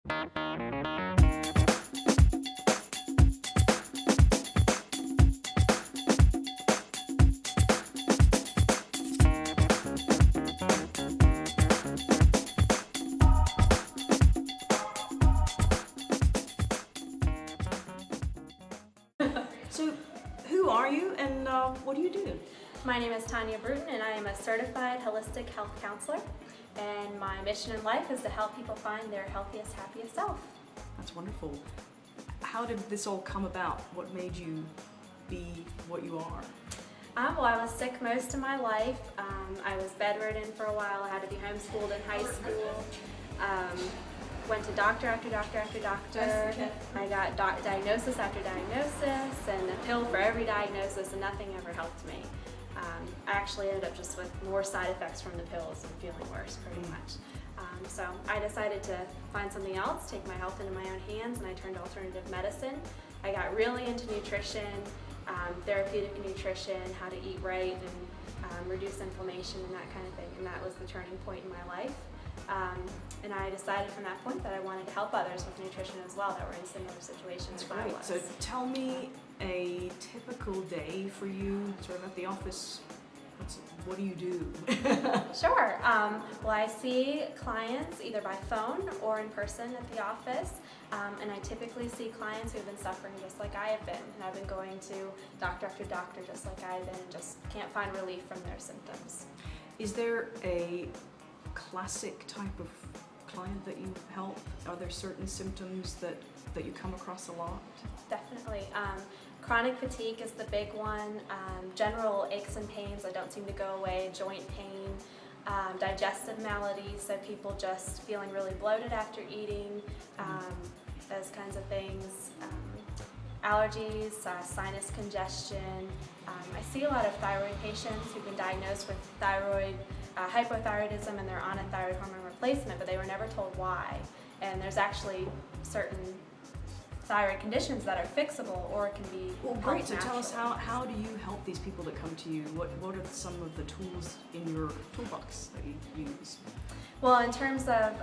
So, who are you and what do you do? My name is Taunya Bruton and I am a certified holistic health counselor, and my mission in life is to help people find their healthiest, happiest self. That's wonderful. How did this all come about? What made you be what you are? Well, I was sick most of my life. I was bedridden for a while. I had to be homeschooled in high school. Went to doctor after doctor after doctor. I got diagnosis after diagnosis and a pill for every diagnosis, and nothing ever helped me. I actually ended up just with more side effects from the pills and feeling worse pretty much. So I decided to find something else, take my health into my own hands, and I turned to alternative medicine. I got really into nutrition, therapeutic nutrition, how to eat right and reduce inflammation and that kind of thing, and that was the turning point in my life. And I decided from that point that I wanted to help others with nutrition as well that were in similar situations as I was. So tell me a typical day for you, sort of at the office. What do you do? Sure. Well, I see clients either by phone or in person at the office, and I typically see clients who have been suffering just like I have been, and I've been going to doctor after doctor just like I have been, and just can't find relief from their symptoms. Is there a classic type of client that you help? Are there certain symptoms that you come across a lot? Definitely. Chronic fatigue is the big one. General aches and pains that don't seem to go away, joint pain, digestive maladies, so people just feeling really bloated after eating, those kinds of things. Allergies, sinus congestion. I see a lot of thyroid patients who've been diagnosed with thyroid hypothyroidism, and they're on a thyroid hormone replacement, but they were never told why. And there's actually certain thyroid conditions that are fixable or can be great. So tell naturally. us, how do you help these people that come to you? What are some of the tools in your toolbox that you use? Well, in terms of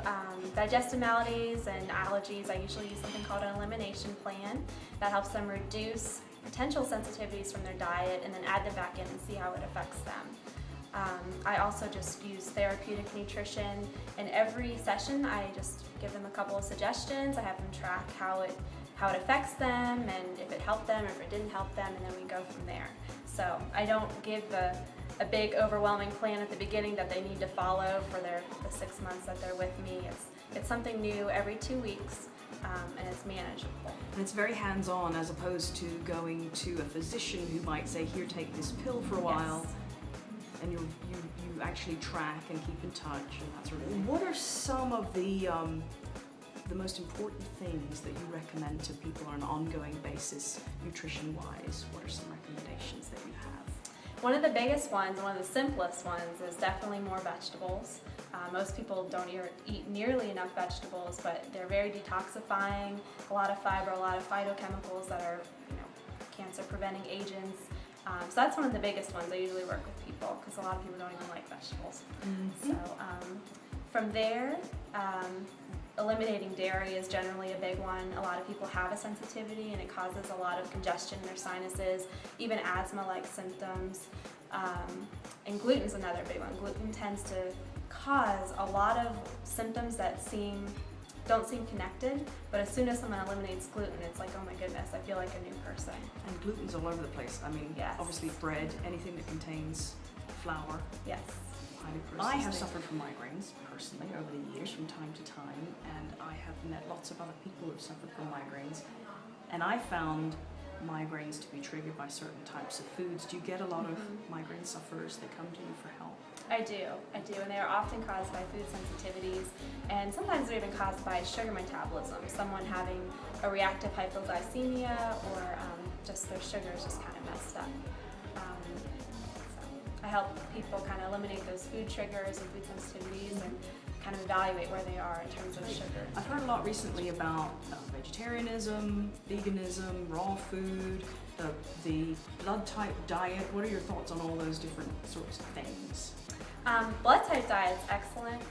digestive maladies and allergies, I usually use something called an elimination plan that helps them reduce potential sensitivities from their diet and then add them back in and see how it affects them. I also just use therapeutic nutrition. In every session, I just give them a couple of suggestions. I have them track how it affects them and if it helped them or if it didn't help them, and then we go from there. So I don't give a big overwhelming plan at the beginning that they need to follow for the 6 months that they're with me. It's something new every 2 weeks, and it's manageable. And it's very hands-on as opposed to going to a physician who might say, here, take this pill for a while. Yes. And you actually track and keep in touch and that sort of thing. What are some of the most important things that you recommend to people on an ongoing basis, nutrition-wise? What are some recommendations that you have? One of the biggest ones, one of the simplest ones, is definitely more vegetables. Most people don't eat nearly enough vegetables, but they're very detoxifying. A lot of fiber, a lot of phytochemicals that are, cancer-preventing agents. So that's one of the biggest ones I usually work with people, because a lot of people don't even like vegetables. Mm-hmm. So from there, eliminating dairy is generally a big one. A lot of people have a sensitivity, and it causes a lot of congestion in their sinuses, even asthma-like symptoms. And gluten's another big one. Gluten tends to cause a lot of symptoms that don't seem connected, but as soon as someone eliminates gluten, it's like, oh my goodness, I feel like a new person. And gluten's all over the place. I mean, yes. Obviously bread, anything that contains flour. Yes. Highly processed. I have suffered from migraines personally over the years from time to time, and I have met lots of other people who have suffered from migraines, and I found migraines to be triggered by certain types of foods. Do you get a lot of migraine sufferers that come to you for help? I do, and they are often caused by food sensitivities, and sometimes they're even caused by sugar metabolism, someone having a reactive hypoglycemia, or just their sugar is just kind of messed up. So I help people kind of eliminate those food triggers and food sensitivities and kind of evaluate where they are in terms of sugar. I've heard a lot recently about vegetarianism, veganism, raw food, the blood type diet. What are your thoughts on all those different sorts of things? Blood type diet's excellent.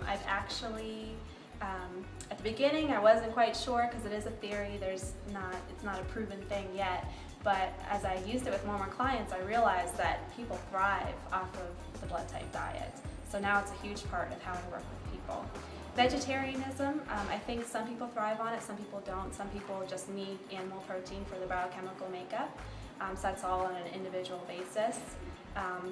I've actually At the beginning, I wasn't quite sure because it is a theory. It's not a proven thing yet. But as I used it with more and more clients, I realized that people thrive off of the blood type diet. So now it's a huge part of how I work with people. Vegetarianism, I think some people thrive on it, some people don't. Some people just need animal protein for their biochemical makeup. So that's all on an individual basis.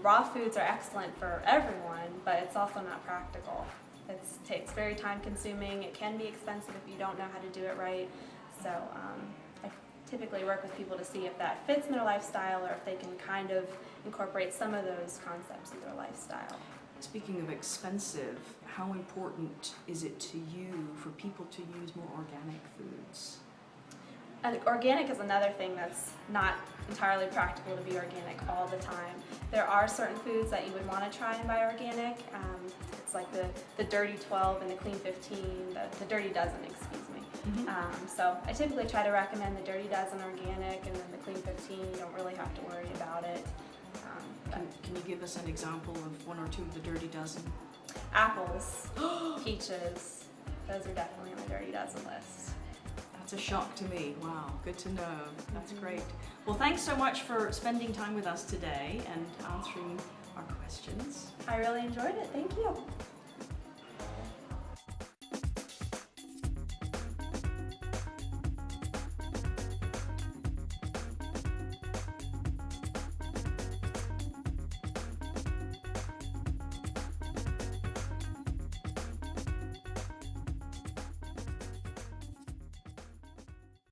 Raw foods are excellent for everyone, but it's also not practical. It's very time consuming. It can be expensive if you don't know how to do it right. So I typically work with people to see if that fits in their lifestyle or if they can kind of incorporate some of those concepts in their lifestyle. Speaking of expensive, how important is it to you for people to use more organic foods? And organic is another thing that's not entirely practical to be organic all the time. There are certain foods that you would want to try and buy organic. It's like the Dirty 12 and the Clean 15, the Dirty Dozen, excuse me. Mm-hmm. So I typically try to recommend the Dirty Dozen organic, and then the Clean 15, you don't really have to worry about it. Can you give us an example of one or two of the Dirty Dozen? Apples, peaches, those are definitely on the Dirty Dozen list. That's a shock to me. Wow, good to know. That's great. Well, thanks so much for spending time with us today and answering our questions. I really enjoyed it. Thank you.